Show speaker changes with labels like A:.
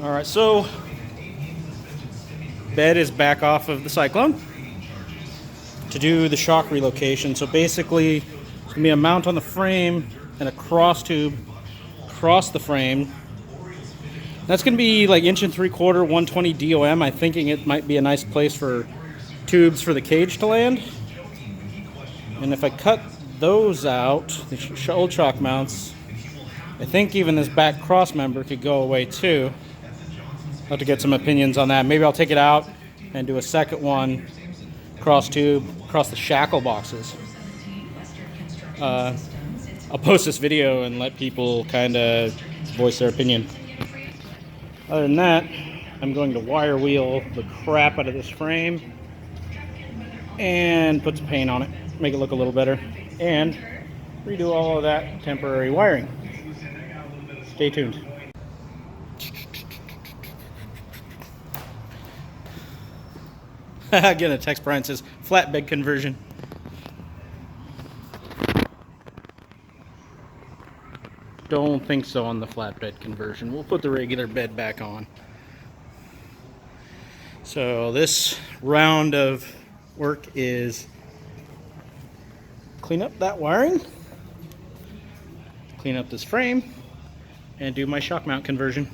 A: All right, so bed is back off of the Syclone to do the shock relocation. So basically, it's gonna be a mount on the frame and a cross tube across the frame. That's gonna be like 1.75" 120 DOM. I'm thinking it might be a nice place for tubes for the cage to land. And if I cut those out, the old shock mounts, I think even this back cross member could go away too. I'll have to get some opinions on that. Maybe I'll take it out and do a second one, cross tube, across the shackle boxes. I'll post this video and let people kind of voice their opinion. Other than that, I'm going to wire wheel the crap out of this frame and put some paint on it, make it look a little better, and redo all of that temporary wiring. Stay tuned. Again, a text Brian says flatbed conversion. Don't think so on the flatbed conversion. We'll put the regular bed back on. So this round of work is clean up that wiring, clean up this frame, and do my shock mount conversion.